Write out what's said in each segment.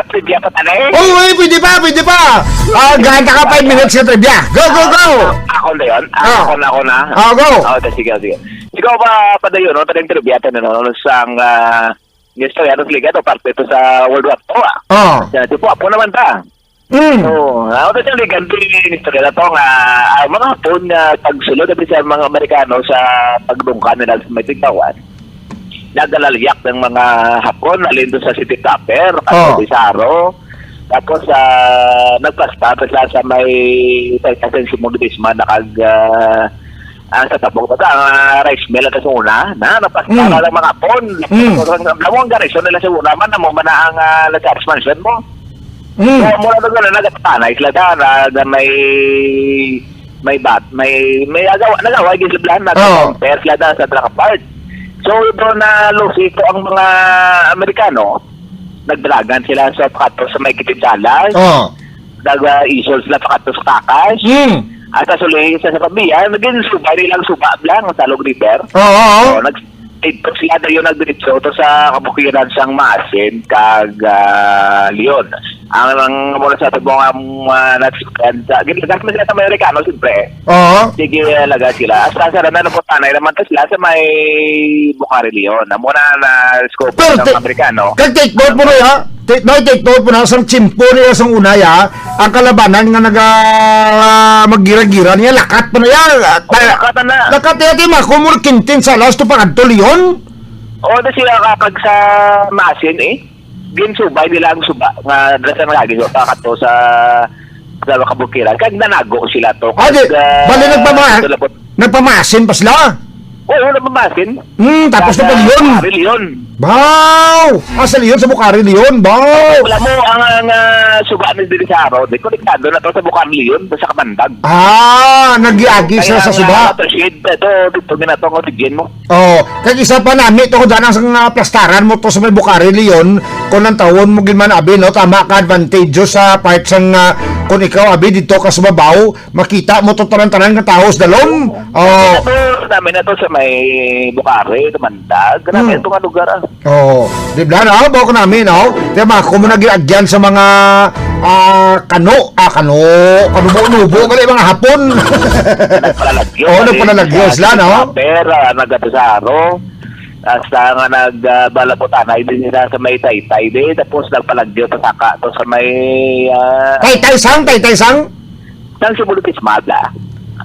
trivia pa tanay. Oh, pwede pa, pwede pa. Ganda ka 5 minutes sa trivia. Go, go, go. Ako na yun? Ako na? Go. Sige. Ikaw ba padayon, no? Tanay trivia tanay, no? Sang, gusto yan, liga, no? Parte ito sa World War II, Yan, tipo, apo naman ta. Oo. Ako na siyang ligan, historia na to nga, mga hapon na pagsulod at sa mga Amerikano sa pagdungkan nila sa may tigtawan, naglalaliyak ng mga hapon, alin doon sa City Tupper, Bisaro, tapos nagpasta sa may Taytasen si Mundisma sa tabong ba ang rice mill at sa una na napasta na ng mga hapon. Alam ang garison nila sa una man, mo man ang na-charge mansion mo. So, mula doon na nagatanay sila na may nagawa gisiblan na-compare sila sa Draka Park. So, doon na lusito ang mga Amerikano, nagdalagan sila sa pakato sa may kitidsalas, nag-isol sila pakato sa takas, at asuloy sa pamilya, naging subay nilang suba lang sa Talog River. So, nag-ito sila na yun nagdiritso to sa kabukiran sang Maasin, kag Leon. Ang mula sa tabong nagsikan sa ginagas na sila sa Amerikano, siyempre. Sige, laga sila. Asa sa na napuntanay naman to sila sa may Bukhari Leon. Muna na scope ng Amerikano. Take note mo na, take note mo na sang chimpo niya sang unaya, ang kalabanan nga maggira-gira niya, lakat pa na yan. Lakat niya, di makumulkintin sa last to pang Leon. Da sila kapag sa Masin, ginsubay nila ang suba nga dresa nga lagi pakato sa kabukiran kag nanago sila to bali nagpamasin pa sila. Oo, nagpamasin. Tapos na pa Leon. Baw! Sa Leon, sa Bukhari Leon, baw! Wala mo, ang suba ni Dirisaro, di konektado na to sa Bukhari Leon, sa Kamandag. Nag-iagi siya sa suba. Ito ginatong oxygen mo. Kag isa pa namin, ito ko dyan ang plastaran mo to sa may Bukhari Leon, kung ang tawon mo gilman, abi, no, tama ka advantage sa parts ng, kung ikaw, abi, dito ka sa babaw, makita mo to taran-taran ng tahos dalon. Namin na to sa may Bukhari, Kamandag, namin ito nga lugar, di ba na? Bawa ko namin, diba, kung mo nag-iagyan sa mga kanubo-nubo, kaya mga hapon. Nagpalalagyo sila, no? Pera, nagatasaro, hasta nga nagbalaputanay din nila sa may Taytay din, tapos nagpalagyo sa saka to sa may... Taytay-sang? Saan si Bulutis Madla?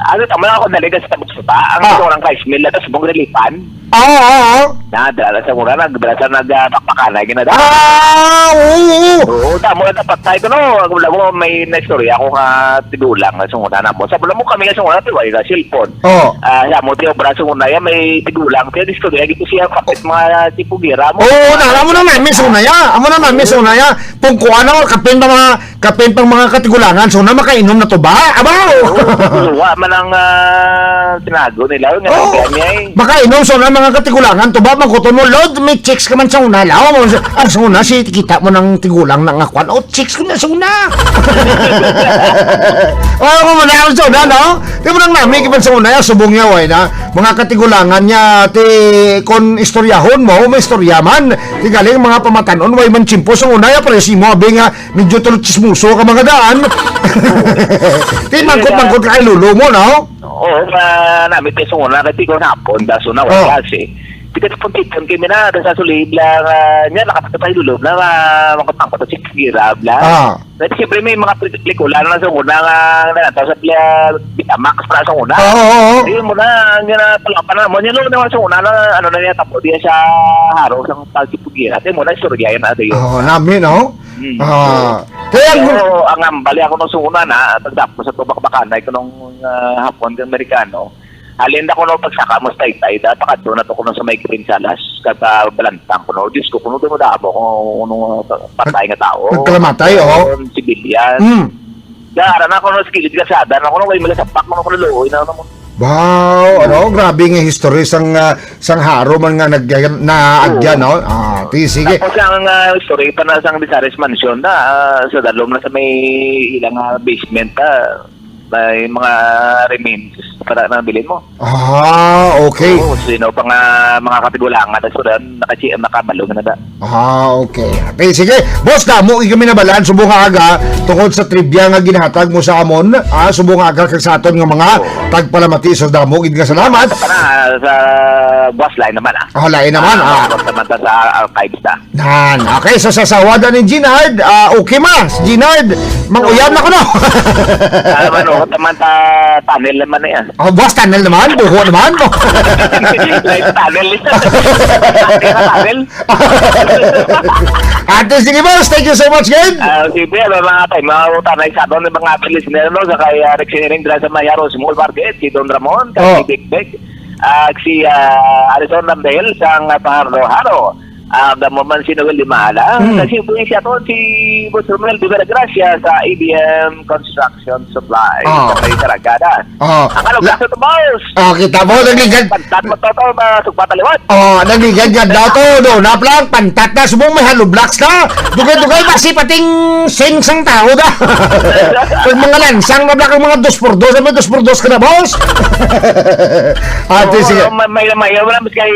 Tama lang ako naligas sa tabot-suta, ang orang rice mill na tapos mong relipan. Nadala sa muna, nagpakpakanay, ginada. Oo, tamo na tapat tayo, no? Wala mo, may na-story ako nga tigulang sa muna na mo. Sabi mo kami nga sa muna, tiwari na cellphone. Sa mo, tiyo, braso muna yan, may tigulang. Tiyo, distorya, dito siya kapit mga tipugira mo. Alam mo na namin sa unaya. Pungkuan ako, kapin pang mga katigulangan. So na makainom na to ba? Abaw! Man ang tinago nila. Makainom, so na mga katigulangan to ba? Magkuton mo, Lord, may chicks ka man sa una. Sa una, kita mo ng tigulang ng akwan. Chicks ka na sa una. Kung mo na ako sa una, no? Di mo nang namin kipan sa una, subong niya, na mga katigulangan niya, kung istoryahon mo, may istorya man. Di galing mga pamatanon, way man chimpo sa una, presi mo, abi nga, medyo tulog chismuso ka mga daan. Di mangkot-mangkot ka kay lulo mo, no? Namin tayo sa una, kasi ko napon, daso na, wala kasi. Tikat puntikan kami na, sa sulib lang, niya, nakapatay lulog na, makapangkot at sikira, bla. Kasi siyempre may mga pelikula na sa una, nanataw sa Bitamax na sa una. Hindi mo na, niya na palapan na mo, niya naman sa una, ano na niya, tapo diya sa haro, sa pagkipugira. Hindi mo na, istorya yan na ito yun. Namin, no? Kaya ang ambali ako nung suna na, tagdap ko sa tubak-bakanay ko nung hapon ng Amerikano, halin ako nung pagsaka mo sa Taytay, dapat doon na to ko nung sa may Kirinsalas, kata balantang ko nung, Diyos ko, kung doon mo dabo kung nung patay nga tao. Nagkalamatay, Sibilyan. Gara na ako nung skilid kasada, na ako nung may malasapak mo nung kaluloy na naman. Wow, grabe nga history sang haro man nga naagyan, no? Sige. Tapos ang story pa na sang Bisares Mansion na sa dalom na sa may ilang basement may mga remains para nabilin mo. Ah, okay. Oo, sino pa nga mga katigulangan at sudan nakabalo na da. Ah, okay. Okay, sige. Boss, damo kami nabalaan subong nga aga tungod sa trivia nga ginhatag mo sa amon. Subong nga aga kag sa aton nga mga tagpalamati so damo gid nga salamat. Para sa boss line naman Lain naman. Naman sa archives na. Nan, okay, so sa sawada ni Ginard, okay mas, Ginard, manguyam na ko no. Ano, taman tunnel naman na yan. Boss, tunnel naman, buho naman. Like tunnel. Tunnel. Ate, sige boss, thank you so much again. Sige, mga tayo, mga utanay sa doon, mga listener, no, sa kay Rex Hering dila sa Mayaro Small Market, si Don Ramon, si Big Big, si Alison Lambel, sa Pahardo-Haro. Damo man si Noel Limala, kasi buhay siya to si Boss Romel de Gracia sa ABM Construction Supply sa may Karagada. Ang aluglaso to, boss! Kita mo, nagligad. Pantat mo to, sugpataliwat. Nagligad daw to, no, naplang, pantat na, subong may hollow blocks na. Dugay-dugay, basi pating sing-sang tao da. Pag mga lansang na black, mga 2x2, may 2x2 ka na, boss. Ate, sige. May wala mas kay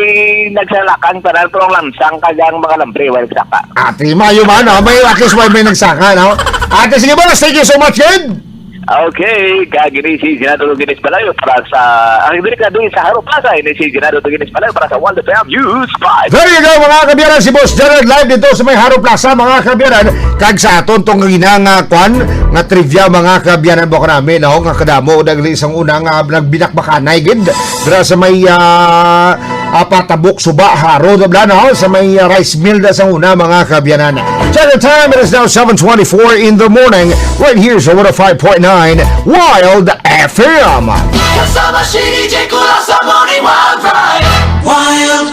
nagsalakan para itong lansang kagang mga lambre, wala saka. Ate, mayo man, may at least may nagsaka, no? Ate, sige boss, thank you so much, kid. Okay, kagini si Senado Ginis Palayo para sa ang dili ka doon sa Haro Plaza ini si Senado Ginis Palayo para sa World FM News 5. There you go, mga kabiyaran, si Boss Gerald live dito sa may Haro Plaza, mga kabiyaran. Kag sa aton tong ginang kwan nga trivia, mga kabiyaran mo ko namin, no? Nga kadamo dagli isang unang nagbinakbakanay gid dira sa may patabok suba Haro dabla, no? Sa may rice mill da sa una, mga kabiyaran. Check the time, it is now 7:24 in the morning right here sa 105.9 Wild FM. Kasama si DJ Kula sa Morning Wild Drive. Wild